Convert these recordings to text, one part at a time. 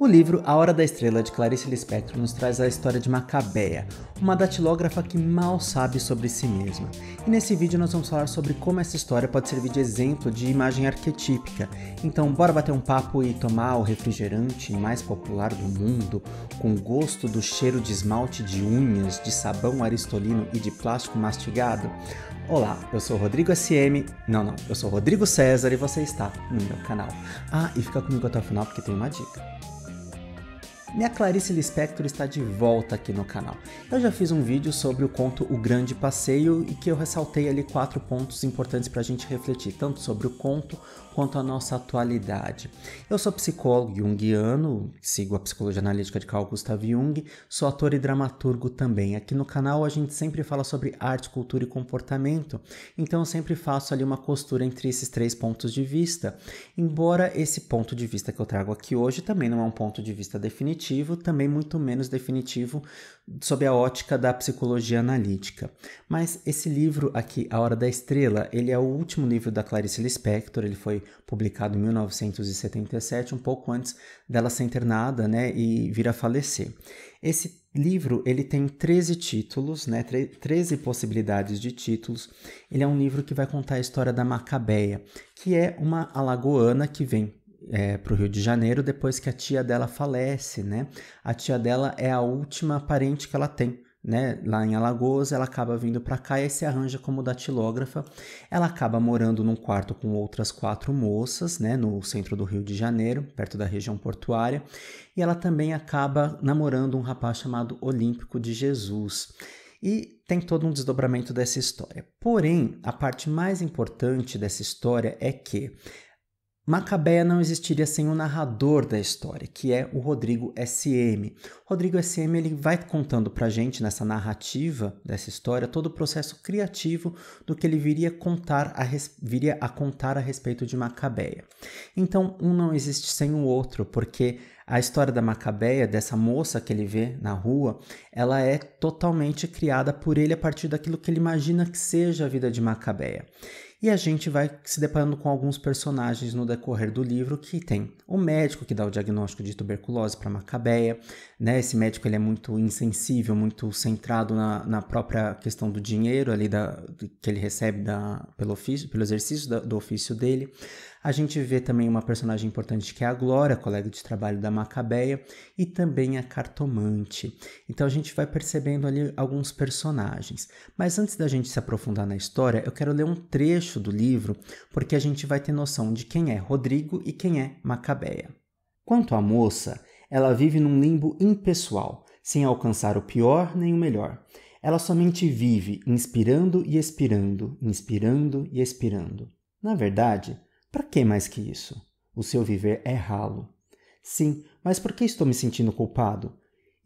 O livro A Hora da Estrela, de Clarice Lispector, nos traz a história de Macabeia, uma datilógrafa que mal sabe sobre si mesma. E nesse vídeo nós vamos falar sobre como essa história pode servir de exemplo de imagem arquetípica. Então bora bater um papo e tomar o refrigerante mais popular do mundo, com gosto do cheiro de esmalte de unhas, de sabão aristolino e de plástico mastigado? Olá, eu sou o Rodrigo SM, eu sou o Rodrigo César e você está no meu canal. Ah, e fica comigo até o final porque tem uma dica. Minha Clarice Lispector está de volta aqui no canal. Eu já fiz um vídeo sobre o conto O Grande Passeio e que eu ressaltei ali 4 pontos importantes para a gente refletir, tanto sobre o conto quanto a nossa atualidade. Eu sou psicólogo junguiano, sigo a psicologia analítica de Carl Gustav Jung, sou ator e dramaturgo também. Aqui no canal a gente sempre fala sobre arte, cultura e comportamento, então eu sempre faço ali uma costura entre esses 3 pontos de vista, embora esse ponto de vista que eu trago aqui hoje também não é um ponto de vista definitivo, também muito menos definitivo sob a ótica da psicologia analítica. Mas esse livro aqui, A Hora da Estrela, ele é o último livro da Clarice Lispector, ele foi publicado em 1977, um pouco antes dela ser internada, e vir a falecer. Esse livro ele tem 13 títulos, 13 possibilidades de títulos. Ele é um livro que vai contar a história da Macabeia, que é uma alagoana que vem para o Rio de Janeiro depois que a tia dela falece, A tia dela é a última parente que ela tem, lá em Alagoas. Ela acaba vindo para cá e aí se arranja como datilógrafa. Ela acaba morando num quarto com outras 4 moças, no centro do Rio de Janeiro, perto da região portuária, e ela também acaba namorando um rapaz chamado Olímpico de Jesus. E tem todo um desdobramento dessa história. Porém, a parte mais importante dessa história é que Macabeia não existiria sem o narrador da história, que é o Rodrigo SM. Rodrigo SM ele vai contando pra gente, nessa narrativa dessa história, todo o processo criativo do que ele viria a contar a respeito de Macabeia. Então, um não existe sem o outro, porque a história da Macabeia, dessa moça que ele vê na rua, ela é totalmente criada por ele a partir daquilo que ele imagina que seja a vida de Macabeia. E a gente vai se deparando com alguns personagens no decorrer do livro, que tem o médico que dá o diagnóstico de tuberculose para Macabeia, Esse médico ele é muito insensível, muito centrado na própria questão do dinheiro ali que ele recebe pelo exercício do ofício dele. A gente vê também uma personagem importante que é a Glória, colega de trabalho da Macabeia, e também a cartomante. Então a gente vai percebendo ali alguns personagens. Mas antes da gente se aprofundar na história, eu quero ler um trecho do livro, porque a gente vai ter noção de quem é Rodrigo e quem é Macabeia. Quanto à moça, ela vive num limbo impessoal, sem alcançar o pior nem o melhor. Ela somente vive inspirando e expirando, inspirando e expirando. Na verdade, para que mais que isso? O seu viver é ralo. Sim, mas por que estou me sentindo culpado?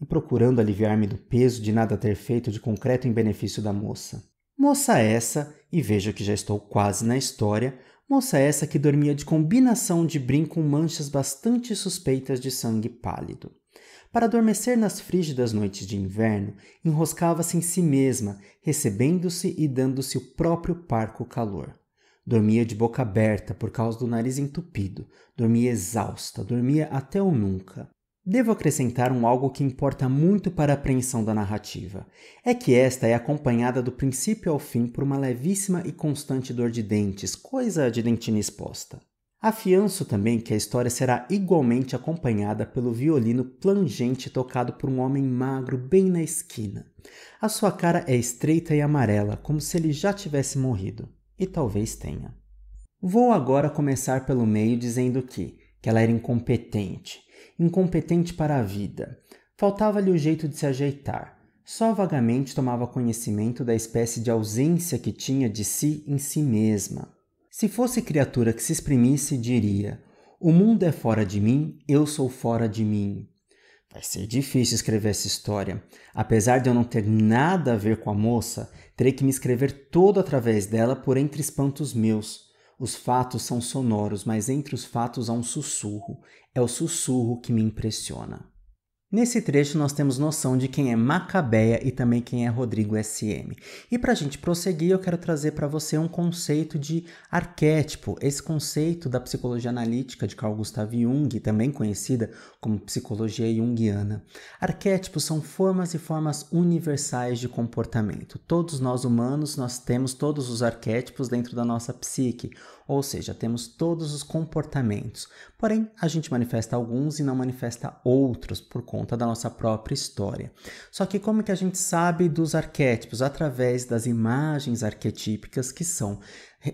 E procurando aliviar-me do peso de nada ter feito de concreto em benefício da moça. Moça essa, e veja que já estou quase na história, moça essa que dormia de combinação de brim com manchas bastante suspeitas de sangue pálido. Para adormecer nas frígidas noites de inverno, enroscava-se em si mesma, recebendo-se e dando-se o próprio parco calor. Dormia de boca aberta por causa do nariz entupido, dormia exausta, dormia até o nunca. Devo acrescentar algo que importa muito para a apreensão da narrativa. É que esta é acompanhada do princípio ao fim por uma levíssima e constante dor de dentes, coisa de dentina exposta. Afianço também que a história será igualmente acompanhada pelo violino plangente tocado por um homem magro bem na esquina. A sua cara é estreita e amarela, como se ele já tivesse morrido. E talvez tenha. Vou agora começar pelo meio dizendo que ela era incompetente para a vida. Faltava-lhe o jeito de se ajeitar. Só vagamente tomava conhecimento da espécie de ausência que tinha de si em si mesma. Se fosse criatura que se exprimisse, diria: o mundo é fora de mim, eu sou fora de mim. Vai ser difícil escrever essa história. Apesar de eu não ter nada a ver com a moça, terei que me escrever todo através dela por entre espantos meus. Os fatos são sonoros, mas entre os fatos há um sussurro. É o sussurro que me impressiona. Nesse trecho nós temos noção de quem é Macabeia e também quem é Rodrigo SM. E para a gente prosseguir, eu quero trazer para você um conceito de arquétipo, esse conceito da psicologia analítica de Carl Gustav Jung, também conhecida como psicologia junguiana. Arquétipos são formas e formas universais de comportamento. Todos nós humanos, nós temos todos os arquétipos dentro da nossa psique, ou seja, temos todos os comportamentos. Porém, a gente manifesta alguns e não manifesta outros por conta da nossa própria história. Só que como que a gente sabe dos arquétipos? Através das imagens arquetípicas que são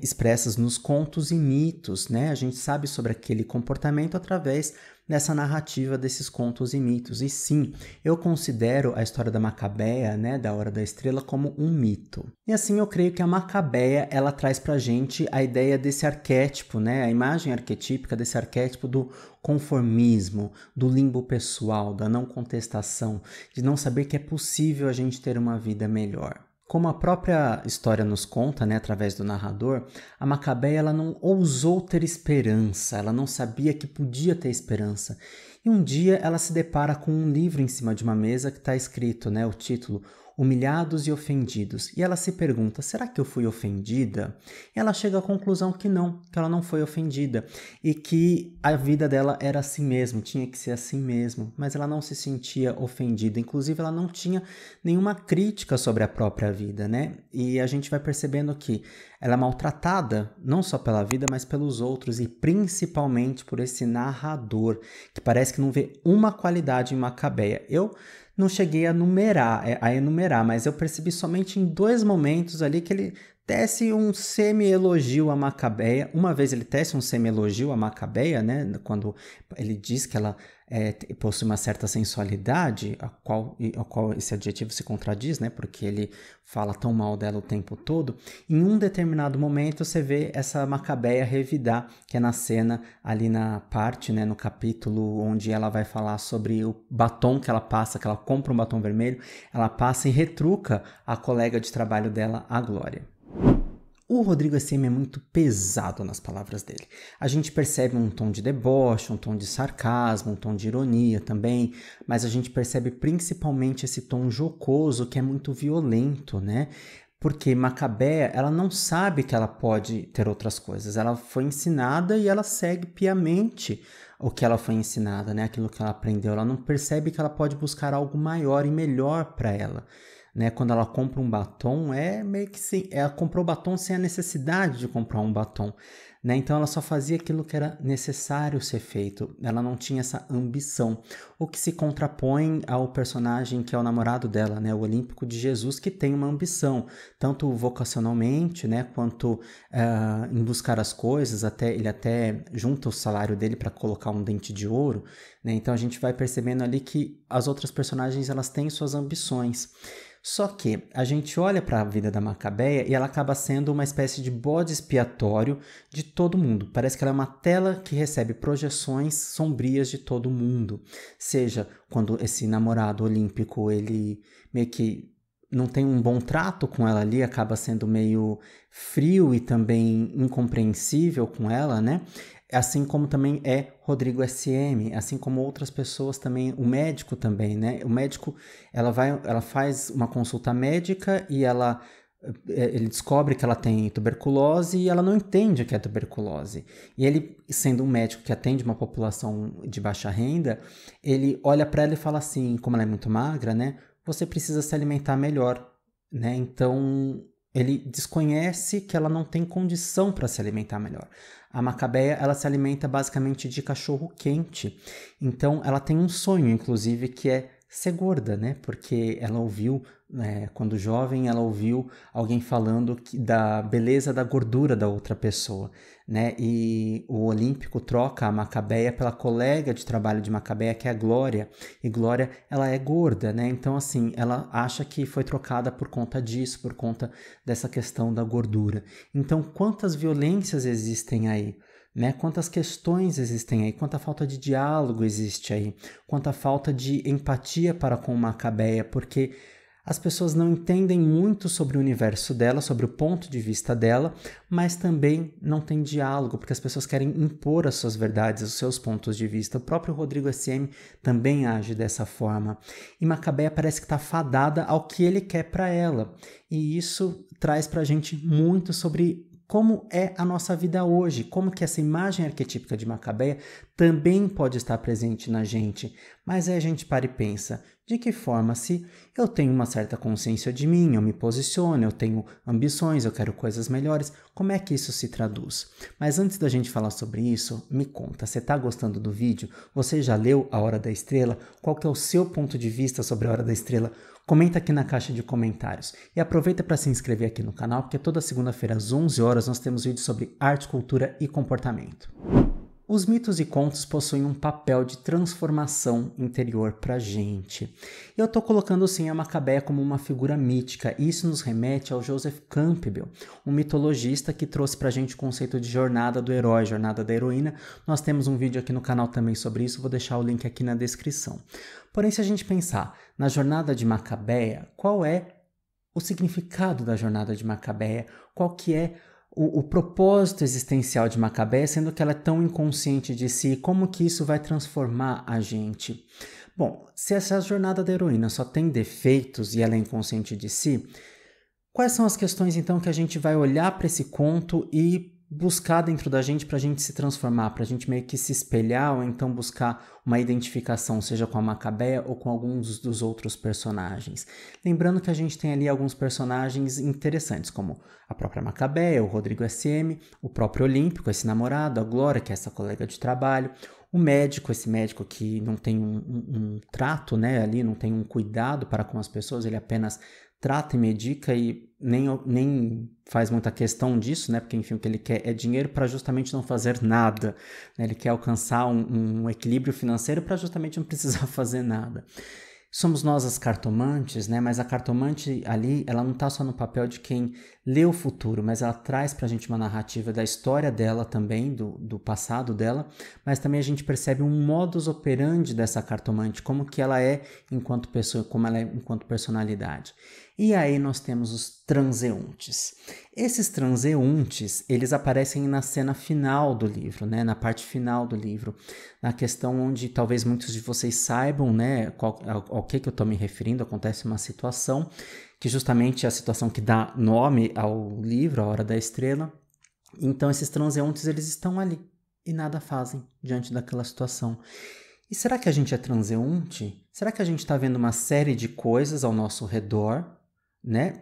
expressas nos contos e mitos, né? A gente sabe sobre aquele comportamento através dessa narrativa desses contos e mitos. E sim, eu considero a história da Macabeia, né, da Hora da Estrela, como um mito. E assim eu creio que a Macabeia, ela traz pra gente a ideia desse arquétipo, né, a imagem arquetípica desse arquétipo do conformismo, do limbo pessoal, da não contestação, de não saber que é possível a gente ter uma vida melhor. Como a própria história nos conta, né, através do narrador, a Macabeia ela não ousou ter esperança, ela não sabia que podia ter esperança. E um dia ela se depara com um livro em cima de uma mesa que está escrito, né, o título Humilhados e Ofendidos. E ela se pergunta, será que eu fui ofendida? E ela chega à conclusão que ela não foi ofendida. E que a vida dela era assim mesmo, tinha que ser assim mesmo. Mas ela não se sentia ofendida. Inclusive, ela não tinha nenhuma crítica sobre a própria vida, né? E a gente vai percebendo que ela é maltratada, não só pela vida, mas pelos outros. E principalmente por esse narrador, que parece que não vê uma qualidade em Macabeia. Eu não cheguei a enumerar, mas eu percebi somente em 2 momentos ali que ele tece um semi-elogio a Macabeia. Uma vez ele tece um semi-elogio a Macabeia, né? Quando ele diz que ela possui uma certa sensualidade, ao qual esse adjetivo se contradiz, né? Porque ele fala tão mal dela o tempo todo. Em um determinado momento você vê essa Macabeia revidar, que é na cena ali na parte, né? No capítulo onde ela vai falar sobre o batom que ela passa, que ela compra um batom vermelho, ela passa e retruca a colega de trabalho dela, a Glória. O Rodrigo SM é muito pesado nas palavras dele. A gente percebe um tom de deboche, um tom de sarcasmo, um tom de ironia também, mas a gente percebe principalmente esse tom jocoso que é muito violento, né? Porque Macabeia, ela não sabe que ela pode ter outras coisas. Ela foi ensinada e ela segue piamente o que ela foi ensinada, né? Aquilo que ela aprendeu. Ela não percebe que ela pode buscar algo maior e melhor para ela. Né? Quando ela compra um batom, é meio que sim, ela comprou o batom sem a necessidade de comprar um batom. Né? Então ela só fazia aquilo que era necessário ser feito, ela não tinha essa ambição, o que se contrapõe ao personagem que é o namorado dela, né? O Olímpico de Jesus, que tem uma ambição, tanto vocacionalmente, né? Quanto em buscar as coisas, ele até junta o salário dele para colocar um dente de ouro, né? Então a gente vai percebendo ali que as outras personagens elas têm suas ambições. Só que a gente olha para a vida da Macabeia e ela acaba sendo uma espécie de bode expiatório de todo mundo. Parece que ela é uma tela que recebe projeções sombrias de todo mundo. Seja quando esse namorado olímpico, ele meio que não tem um bom trato com ela ali, acaba sendo meio frio e também incompreensível com ela, né? Assim como também é Rodrigo SM, assim como outras pessoas também, o médico também, né? O médico, ela faz uma consulta médica e ele descobre que ela tem tuberculose e ela não entende o que é tuberculose. E ele, sendo um médico que atende uma população de baixa renda, ele olha para ela e fala assim, como ela é muito magra, né? Você precisa se alimentar melhor, né? Então ele desconhece que ela não tem condição para se alimentar melhor. A Macabeia, ela se alimenta basicamente de cachorro quente. Então, ela tem um sonho, inclusive, que é ser gorda, né? Porque ela ouviu, quando jovem, ela ouviu alguém falando da beleza da gordura da outra pessoa, né? E o Olímpico troca a Macabeia pela colega de trabalho de Macabeia, que é a Glória. E Glória, ela é gorda, né? Então, assim, ela acha que foi trocada por conta disso, por conta dessa questão da gordura. Então, quantas violências existem aí? Né? Quantas questões existem aí, quanta falta de diálogo existe aí, quanta falta de empatia para com Macabeia, porque As pessoas não entendem muito sobre o universo dela, sobre o ponto de vista dela, mas também não tem diálogo, porque as pessoas querem impor as suas verdades, os seus pontos de vista. O próprio Rodrigo SM também age dessa forma. E Macabeia parece que está fadada ao que ele quer para ela. E isso traz para a gente muito sobre como é a nossa vida hoje, como que essa imagem arquetípica de Macabeia também pode estar presente na gente. Mas aí a gente para e pensa, de que forma, se eu tenho uma certa consciência de mim, eu me posiciono, eu tenho ambições, eu quero coisas melhores, como é que isso se traduz? Mas antes da gente falar sobre isso, me conta, você está gostando do vídeo? Você já leu A Hora da Estrela? Qual que é o seu ponto de vista sobre A Hora da Estrela? Comenta aqui na caixa de comentários. E aproveita para se inscrever aqui no canal, porque toda segunda-feira às 11 horas nós temos vídeos sobre arte, cultura e comportamento. Os mitos e contos possuem um papel de transformação interior pra gente. Eu tô colocando sim a Macabeia como uma figura mítica, e isso nos remete ao Joseph Campbell, um mitologista que trouxe pra gente o conceito de jornada do herói, jornada da heroína. Nós temos um vídeo aqui no canal também sobre isso, vou deixar o link aqui na descrição. Porém, se a gente pensar na jornada de Macabeia, qual é o significado da jornada de Macabeia? Qual que é o propósito existencial de Macabeia, sendo que ela é tão inconsciente de si, como que isso vai transformar a gente? Bom, se essa jornada da heroína só tem defeitos e ela é inconsciente de si, quais são as questões então que a gente vai olhar para esse conto e buscar dentro da gente para a gente se transformar, para a gente meio que se espelhar ou então buscar uma identificação, seja com a Macabeia ou com alguns dos outros personagens. Lembrando que a gente tem ali alguns personagens interessantes, como a própria Macabeia, o Rodrigo SM, o próprio Olímpico, esse namorado, a Glória, que é essa colega de trabalho, o médico, esse médico que não tem um trato, né, ali, não tem um cuidado para com as pessoas, ele apenas trata e medica e nem faz muita questão disso, né? Porque, enfim, o que ele quer é dinheiro para justamente não fazer nada, né? Ele quer alcançar um equilíbrio financeiro para justamente não precisar fazer nada. Somos nós as cartomantes, né? Mas a cartomante ali, ela não está só no papel de quem lê o futuro, mas ela traz para a gente uma narrativa da história dela também, do passado dela, mas também a gente percebe um modus operandi dessa cartomante, como que ela é enquanto pessoa, como ela é enquanto personalidade. E aí nós temos os transeuntes. Esses transeuntes, eles aparecem na cena final do livro, né? Na parte final do livro, na questão onde talvez muitos de vocês saibam, né, ao que eu estou me referindo. Acontece uma situação que justamente é a situação que dá nome ao livro, A Hora da Estrela. Então esses transeuntes, eles estão ali e nada fazem diante daquela situação. E será que a gente é transeunte? Será que a gente está vendo uma série de coisas ao nosso redor, né?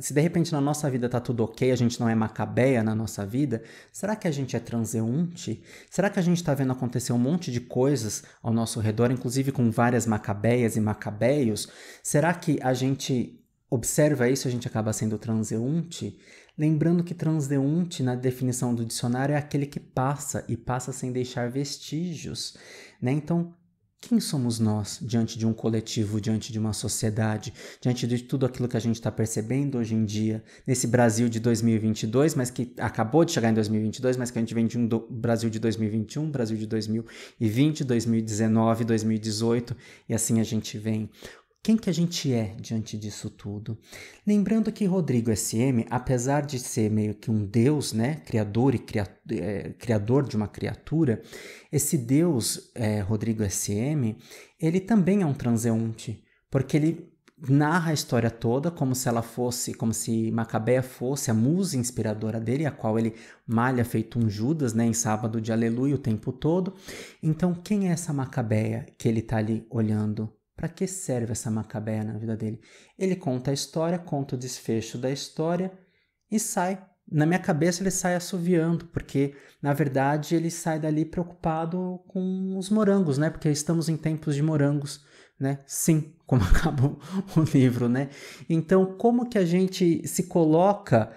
Se de repente na nossa vida tá tudo ok, a gente não é Macabeia na nossa vida, será que a gente é transeunte? Será que a gente tá vendo acontecer um monte de coisas ao nosso redor, inclusive com várias Macabeias e Macabeios? Será que a gente observa isso e a gente acaba sendo transeunte? Lembrando que transeunte, na definição do dicionário, é aquele que passa e passa sem deixar vestígios, né? Então, quem somos nós diante de um coletivo, diante de uma sociedade, diante de tudo aquilo que a gente está percebendo hoje em dia, nesse Brasil de 2022, mas que acabou de chegar em 2022, mas que a gente vem de um Brasil de 2021, Brasil de 2020, 2019, 2018, e assim a gente vem. Quem que a gente é diante disso tudo? Lembrando que Rodrigo SM, apesar de ser meio que um deus, né, criador e criador de uma criatura, esse deus, Rodrigo SM, ele também é um transeunte, porque ele narra a história toda como se ela fosse, como se Macabeia fosse a musa inspiradora dele, a qual ele malha feito um Judas, né, em Sábado de Aleluia o tempo todo. Então, quem é essa Macabeia que ele está ali olhando? Para que serve essa Macabeia na vida dele? Ele conta a história, conta o desfecho da história e sai. Na minha cabeça ele sai assoviando, porque na verdade ele sai dali preocupado com os morangos, né? Porque estamos em tempos de morangos, né? Sim, como acaba o livro, né? Então, como que a gente se coloca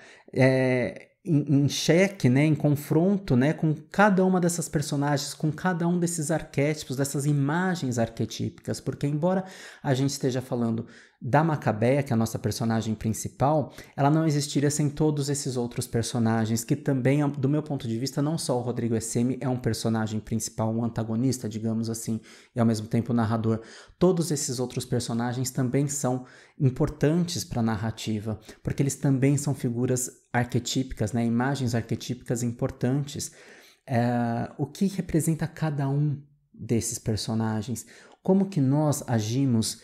em xeque, né, em confronto, né, com cada uma dessas personagens, com cada um desses arquétipos, dessas imagens arquetípicas, porque embora a gente esteja falando da Macabeia, que é a nossa personagem principal, ela não existiria sem todos esses outros personagens, que também, do meu ponto de vista, não só o Rodrigo SM é um personagem principal, um antagonista, digamos assim, e ao mesmo tempo o narrador, todos esses outros personagens também são importantes para a narrativa, porque eles também são figuras arquetípicas, né? Imagens arquetípicas importantes. O que representa cada um desses personagens? Como que nós agimos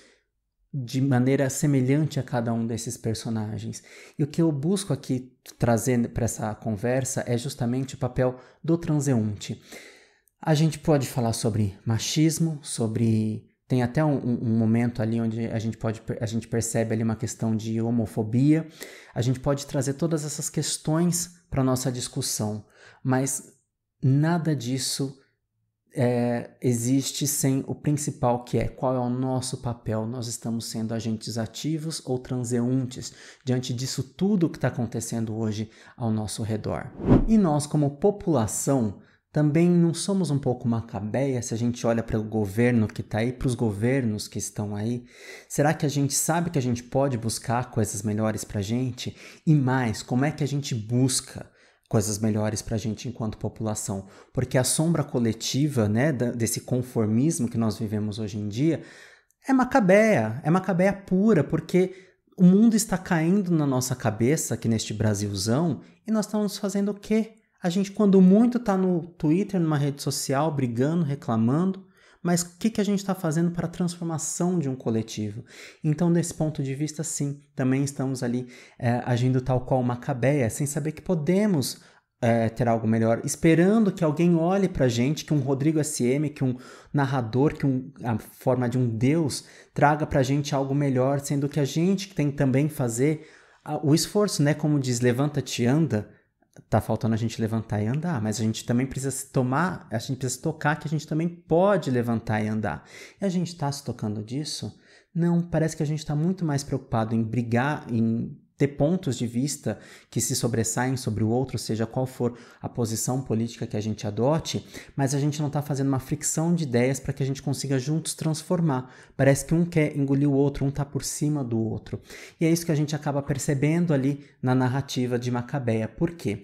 de maneira semelhante a cada um desses personagens? E o que eu busco aqui trazer para essa conversa é justamente o papel do transeunte. A gente pode falar sobre machismo, tem até um momento ali onde a gente percebe ali uma questão de homofobia. A gente pode trazer todas essas questões para a nossa discussão, mas nada disso existe sem o principal, que é qual é o nosso papel. Nós estamos sendo agentes ativos ou transeuntes diante disso tudo que está acontecendo hoje ao nosso redor. E nós, como população, também não somos um pouco macabeia se a gente olha para o governo que está aí, para os governos que estão aí? Será que a gente sabe que a gente pode buscar coisas melhores para a gente? E mais, como é que a gente busca coisas melhores para a gente enquanto população? Porque a sombra coletiva, né, desse conformismo que nós vivemos hoje em dia é macabeia pura, porque o mundo está caindo na nossa cabeça aqui neste Brasilzão e nós estamos fazendo o quê? A gente, quando muito, está no Twitter, numa rede social, brigando, reclamando, mas o que a gente está fazendo para a transformação de um coletivo? Então, desse ponto de vista, sim, também estamos ali agindo tal qual Macabeia, sem saber que podemos ter algo melhor, esperando que alguém olhe para a gente, que um Rodrigo SM, que um narrador, a forma de um Deus, traga para a gente algo melhor, sendo que a gente tem que também fazer o esforço, né? Como diz, levanta-te e anda. Tá faltando a gente levantar e andar, mas a gente também precisa a gente precisa tocar que a gente também pode levantar e andar. E a gente está se tocando disso? Não, parece que a gente está muito mais preocupado em brigar, em ter pontos de vista que se sobressaem sobre o outro, seja qual for a posição política que a gente adote, mas a gente não está fazendo uma fricção de ideias para que a gente consiga juntos transformar. Parece que um quer engolir o outro, um está por cima do outro. E é isso que a gente acaba percebendo ali na narrativa de Macabeia. Por quê?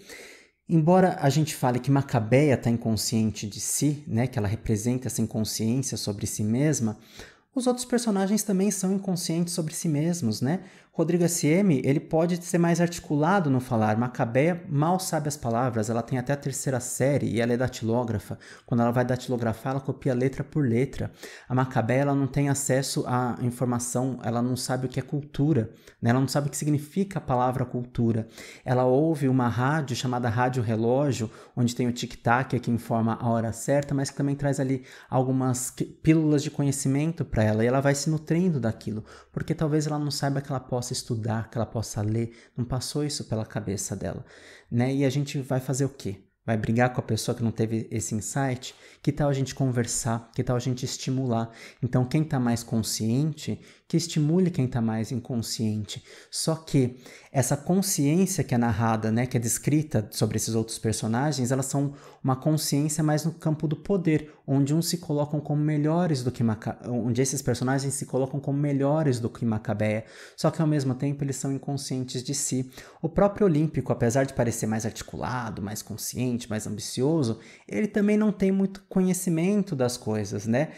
Embora a gente fale que Macabeia está inconsciente de si, né, que ela representa essa inconsciência sobre si mesma, os outros personagens também são inconscientes sobre si mesmos, né? Rodrigo SM, ele pode ser mais articulado no falar. Macabeia mal sabe as palavras, ela tem até a 3ª série e ela é datilógrafa. Quando ela vai datilografar, ela copia letra por letra. A Macabeia, ela não tem acesso à informação, ela não sabe o que é cultura, né? Ela não sabe o que significa a palavra cultura. Ela ouve uma rádio chamada Rádio Relógio, onde tem o tic-tac que informa a hora certa, mas que também traz ali algumas pílulas de conhecimento para ela, e ela vai se nutrindo daquilo, porque talvez ela não saiba que ela possa estudar, que ela possa ler, não passou isso pela cabeça dela, né? E a gente vai fazer o quê? Vai brigar com a pessoa que não teve esse insight? Que tal a gente conversar? Que tal a gente estimular? Então, quem está mais consciente, que estimule quem está mais inconsciente. Só que essa consciência que é narrada, né, que é descrita sobre esses outros personagens, elas são uma consciência mais no campo do poder, onde uns se colocam como melhores do que onde esses personagens se colocam como melhores do que Macabeia, só que ao mesmo tempo eles são inconscientes de si. O próprio Olímpico, apesar de parecer mais articulado, mais consciente, mais ambicioso, ele também não tem muito conhecimento das coisas, né?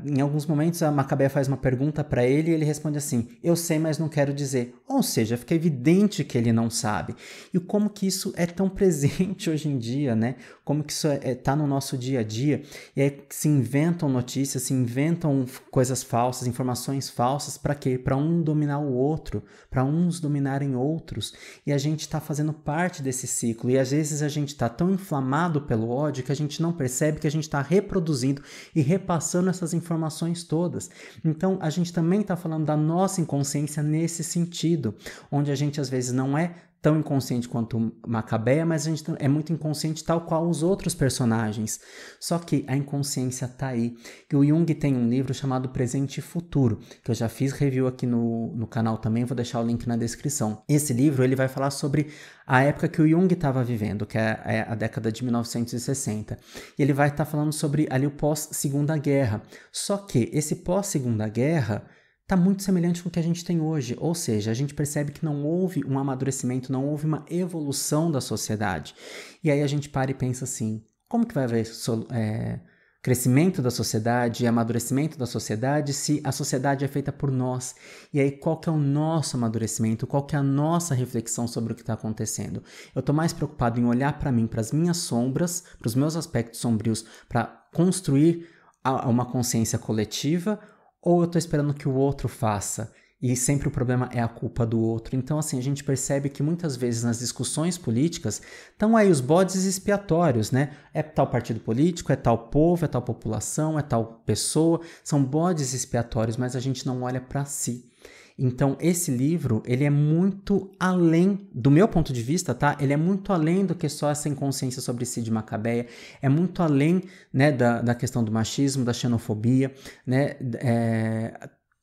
Em alguns momentos a Macabeia faz uma pergunta para ele e ele responde assim: eu sei, mas não quero dizer. Ou seja, fica evidente que ele não sabe. E como que isso é tão presente hoje em dia, né? Como que isso tá no nosso dia a dia. E aí se inventam notícias, se inventam coisas falsas, informações falsas, para quê? Para um dominar o outro, para uns dominarem outros. E a gente está fazendo parte desse ciclo. E às vezes a gente está tão inflamado pelo ódio que a gente não percebe que a gente está reproduzindo e repassando essas informações todas. Então a gente também está falando da nossa inconsciência nesse sentido, onde a gente às vezes não é tão inconsciente quanto Macabeia, mas a gente é muito inconsciente tal qual os outros personagens. Só que a inconsciência tá aí. E o Jung tem um livro chamado Presente e Futuro, que eu já fiz review aqui no canal também, vou deixar o link na descrição. Esse livro ele vai falar sobre a época que o Jung estava vivendo, que é a década de 1960. E ele vai estar falando sobre ali o pós-Segunda Guerra. Só que esse pós-Segunda Guerra está muito semelhante com o que a gente tem hoje, ou seja, a gente percebe que não houve um amadurecimento, não houve uma evolução da sociedade. E aí a gente para e pensa assim, como que vai haver crescimento da sociedade e amadurecimento da sociedade se a sociedade é feita por nós? E aí qual que é o nosso amadurecimento, qual que é a nossa reflexão sobre o que está acontecendo? Eu estou mais preocupado em olhar para mim, para as minhas sombras, para os meus aspectos sombrios, para construir uma consciência coletiva, ou eu estou esperando que o outro faça? E sempre o problema é a culpa do outro. Então, assim, a gente percebe que muitas vezes nas discussões políticas estão aí os bodes expiatórios, né? É tal partido político, é tal povo, é tal população, é tal pessoa. São bodes expiatórios, mas a gente não olha para si. Então, esse livro, ele é muito além, do meu ponto de vista, tá? Ele é muito além do que só essa inconsciência sobre si de Macabeia, é muito além, né, da questão do machismo, da xenofobia, né,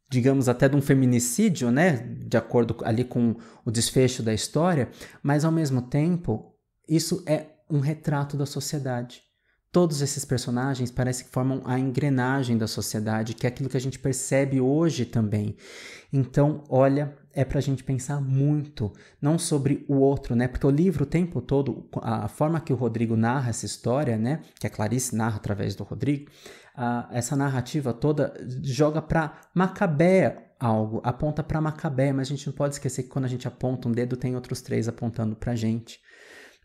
digamos até de um feminicídio, né, de acordo ali com o desfecho da história, mas ao mesmo tempo, isso é um retrato da sociedade. Todos esses personagens parecem que formam a engrenagem da sociedade, que é aquilo que a gente percebe hoje também. Então, olha, é pra gente pensar muito, não sobre o outro, né? Porque o livro, o tempo todo, a forma que o Rodrigo narra essa história, né? Que a Clarice narra através do Rodrigo, essa narrativa toda joga pra Macabeia algo, aponta pra Macabeia, mas a gente não pode esquecer que quando a gente aponta um dedo, tem outros 3 apontando pra gente.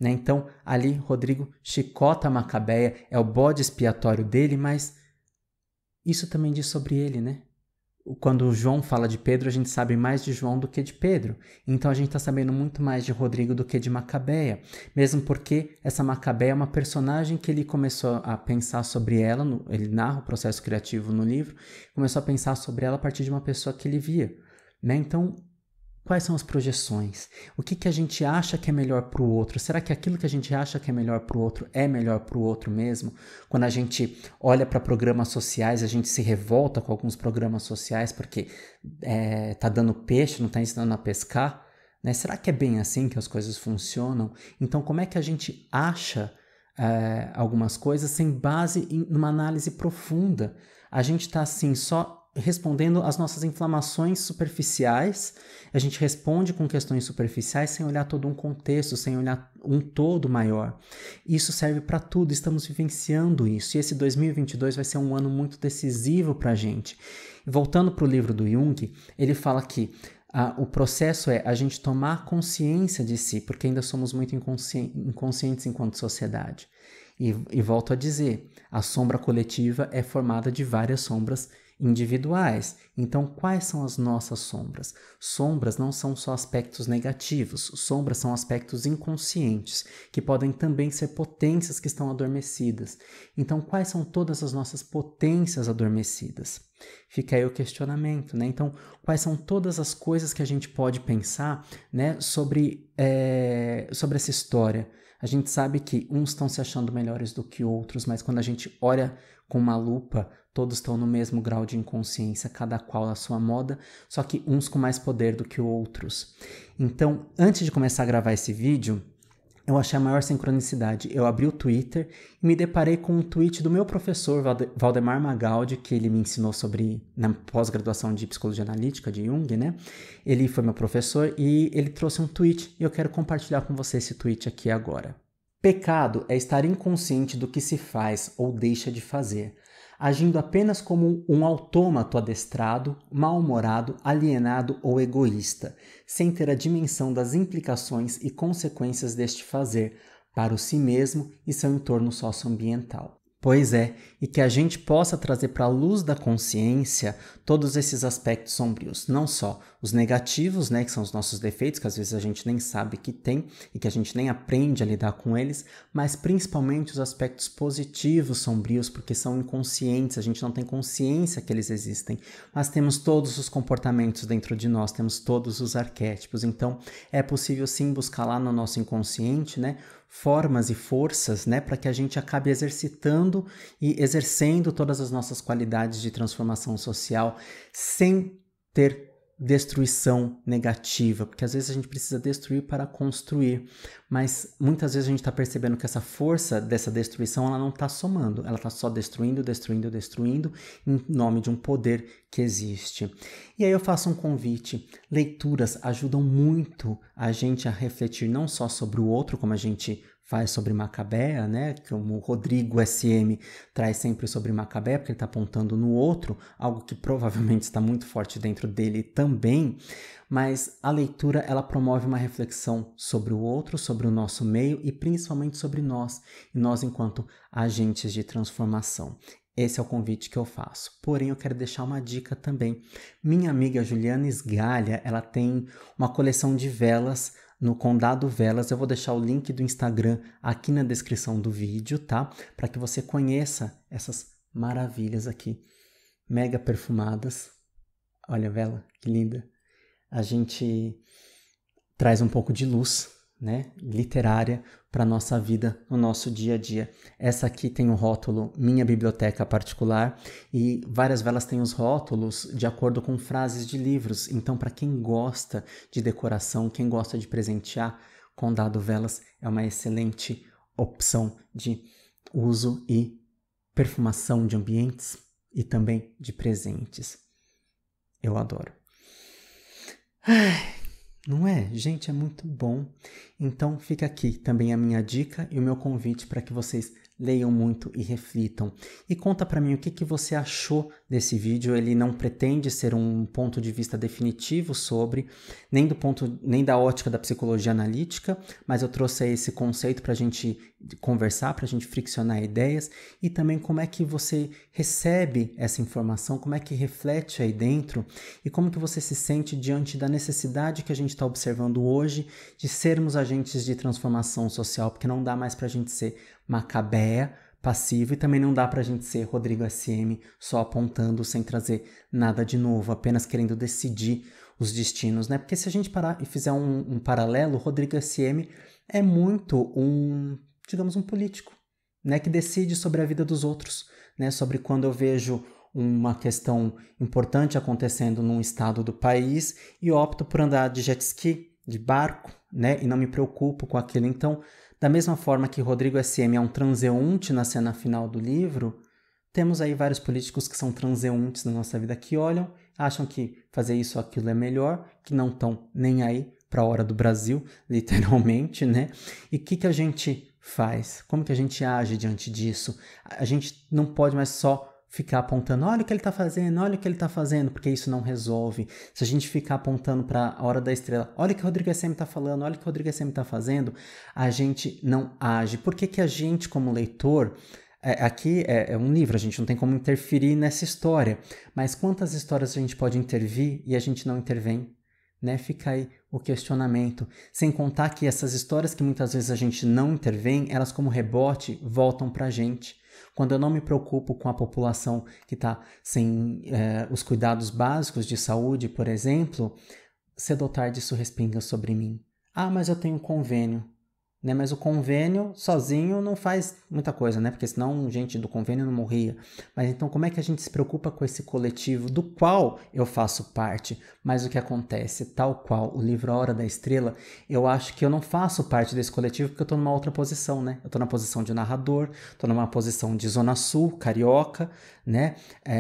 Né? Então, ali, Rodrigo chicota a Macabeia, é o bode expiatório dele, mas isso também diz sobre ele, né? Quando o João fala de Pedro, a gente sabe mais de João do que de Pedro. Então a gente está sabendo muito mais de Rodrigo do que de Macabeia. Mesmo porque essa Macabeia é uma personagem que ele começou a pensar sobre ela, ele narra o processo criativo no livro, começou a pensar sobre ela a partir de uma pessoa que ele via. Né? Então, quais são as projeções? O que a gente acha que é melhor para o outro? Será que aquilo que a gente acha que é melhor para o outro é melhor para o outro mesmo? Quando a gente olha para programas sociais, a gente se revolta com alguns programas sociais porque tá dando peixe, não está ensinando a pescar. Né? Será que é bem assim que as coisas funcionam? Então, como é que a gente acha algumas coisas sem base em uma análise profunda? A gente está assim só respondendo às nossas inflamações superficiais, a gente responde com questões superficiais sem olhar todo um contexto, sem olhar um todo maior. Isso serve para tudo, estamos vivenciando isso, e esse 2022 vai ser um ano muito decisivo para a gente. Voltando para o livro do Jung, ele fala que o processo é a gente tomar consciência de si, porque ainda somos muito inconscientes enquanto sociedade. E volto a dizer, a sombra coletiva é formada de várias sombras individuais. Então, quais são as nossas sombras? Sombras não são só aspectos negativos, sombras são aspectos inconscientes, que podem também ser potências que estão adormecidas. Então, quais são todas as nossas potências adormecidas? Fica aí o questionamento, né? Então, quais são todas as coisas que a gente pode pensar, né, sobre essa história? A gente sabe que uns estão se achando melhores do que outros, mas quando a gente olha com uma lupa, todos estão no mesmo grau de inconsciência, cada qual à sua moda, só que uns com mais poder do que outros. Então, antes de começar a gravar esse vídeo, eu achei a maior sincronicidade. Eu abri o Twitter e me deparei com um tweet do meu professor, Valdemar Magaldi, que ele me ensinou sobre, na pós-graduação de Psicologia Analítica, de Jung, né? Ele foi meu professor e ele trouxe um tweet e eu quero compartilhar com você esse tweet aqui agora. Pecado é estar inconsciente do que se faz ou deixa de fazer, agindo apenas como um autômato adestrado, mal-humorado, alienado ou egoísta, sem ter a dimensão das implicações e consequências deste fazer para o si mesmo e seu entorno socioambiental. Pois é, e que a gente possa trazer para a luz da consciência todos esses aspectos sombrios, não só os negativos, né, que são os nossos defeitos, que às vezes a gente nem sabe que tem e que a gente nem aprende a lidar com eles, mas principalmente os aspectos positivos sombrios, porque são inconscientes, a gente não tem consciência que eles existem, mas temos todos os comportamentos dentro de nós, temos todos os arquétipos, então é possível sim buscar lá no nosso inconsciente, né, formas e forças, né, para que a gente acabe exercitando e exercendo todas as nossas qualidades de transformação social sem ter destruição negativa, porque às vezes a gente precisa destruir para construir, mas muitas vezes a gente está percebendo que essa força dessa destruição ela não está somando, ela está só destruindo em nome de um poder que existe. E aí eu faço um convite, leituras ajudam muito a gente a refletir não só sobre o outro, como a gente faz sobre Macabea, né? Como o Rodrigo SM traz sempre sobre Macabea, porque ele está apontando no outro, algo que provavelmente está muito forte dentro dele também, mas a leitura ela promove uma reflexão sobre o outro, sobre o nosso meio e principalmente sobre nós, e nós enquanto agentes de transformação. Esse é o convite que eu faço. Porém, eu quero deixar uma dica também. Minha amiga Juliana Esgalha, ela tem uma coleção de velas no Condado Velas. Eu vou deixar o link do Instagram aqui na descrição do vídeo, tá? Para que você conheça essas maravilhas aqui, mega perfumadas. Olha a vela, que linda. A gente traz um pouco de luz, né, literária para nossa vida, no nosso dia a dia. Essa aqui tem o rótulo Minha Biblioteca Particular e várias velas têm os rótulos de acordo com frases de livros. Então, para quem gosta de decoração, quem gosta de presentear, Condado Velas é uma excelente opção de uso e perfumação de ambientes e também de presentes. Eu adoro. Não é? Gente, é muito bom. Então fica aqui também a minha dica e o meu convite para que vocês leiam muito e reflitam. E conta para mim o que você achou desse vídeo. Ele não pretende ser um ponto de vista definitivo sobre, nem da ótica da psicologia analítica, mas eu trouxe aí esse conceito para a gente conversar, para a gente friccionar ideias e também como é que você recebe essa informação, como é que reflete aí dentro e como que você se sente diante da necessidade que a gente está observando hoje de sermos agentes de transformação social, porque não dá mais para a gente ser Macabea, passivo, e também não dá para a gente ser Rodrigo SM só apontando sem trazer nada de novo, apenas querendo decidir os destinos, né? Porque se a gente parar e fizer um paralelo, Rodrigo SM é muito digamos, um político, né? Que decide sobre a vida dos outros, né? Sobre quando eu vejo uma questão importante acontecendo num estado do país e opto por andar de jet ski, de barco, né? E não me preocupo com aquilo. Então, da mesma forma que Rodrigo SM é um transeunte na cena final do livro, temos aí vários políticos que são transeuntes na nossa vida, que olham, acham que fazer isso ou aquilo é melhor, que não estão nem aí para a hora do Brasil, literalmente, né? E o que a gente faz? Como que a gente age diante disso? A gente não pode mais só ficar apontando, olha o que ele está fazendo, olha o que ele está fazendo, porque isso não resolve. Se a gente ficar apontando para a hora da estrela, olha o que o Rodrigo SM está falando, olha o que o Rodrigo SM está fazendo, a gente não age. Por que a gente, como leitor, aqui é um livro, a gente não tem como interferir nessa história, mas quantas histórias a gente pode intervir e a gente não intervém? Né? Fica aí o questionamento. Sem contar que essas histórias que muitas vezes a gente não intervém, elas como rebote voltam para a gente. Quando eu não me preocupo com a população que está sem os cuidados básicos de saúde, por exemplo, cedo ou tarde isso respinga sobre mim. Ah, mas eu tenho um convênio. Né? Mas o convênio sozinho não faz muita coisa, né? Porque senão gente do convênio não morria. Mas então como é que a gente se preocupa com esse coletivo do qual eu faço parte? Mas o que acontece, tal qual o livro A Hora da Estrela, eu acho que eu não faço parte desse coletivo porque eu estou numa outra posição, né? Eu estou na posição de narrador, estou numa posição de Zona Sul, carioca, né?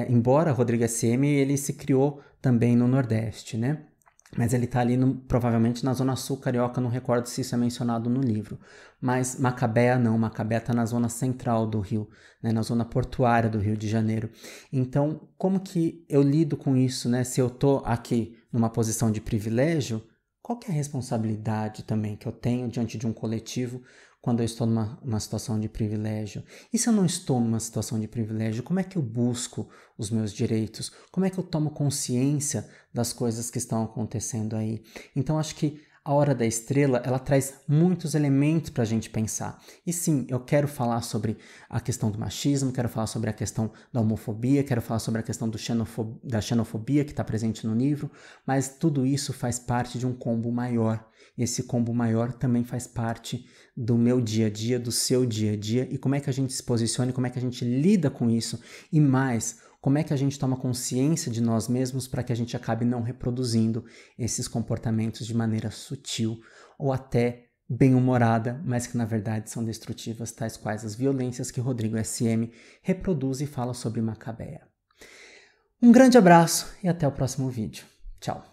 Embora Rodrigo SM, ele se criou também no Nordeste, né? Mas ele está ali, provavelmente, na Zona Sul carioca, não recordo se isso é mencionado no livro. Mas Macabea não, Macabea está na zona central do Rio, né, na zona portuária do Rio de Janeiro. Então, como que eu lido com isso, né? Se eu estou aqui numa posição de privilégio, qual que é a responsabilidade também que eu tenho diante de um coletivo quando eu estou numa situação de privilégio? E se eu não estou numa situação de privilégio, como é que eu busco os meus direitos? Como é que eu tomo consciência das coisas que estão acontecendo aí? Então, acho que A Hora da Estrela, ela traz muitos elementos para a gente pensar. E sim, eu quero falar sobre a questão do machismo, quero falar sobre a questão da homofobia, quero falar sobre a questão da xenofobia que está presente no livro, mas tudo isso faz parte de um combo maior. Esse combo maior também faz parte do meu dia a dia, do seu dia a dia, e como é que a gente se posiciona, como é que a gente lida com isso, e mais, como é que a gente toma consciência de nós mesmos para que a gente acabe não reproduzindo esses comportamentos de maneira sutil ou até bem-humorada, mas que na verdade são destrutivas, tais quais as violências que Rodrigo SM reproduz e fala sobre Macabeia. Um grande abraço e até o próximo vídeo. Tchau!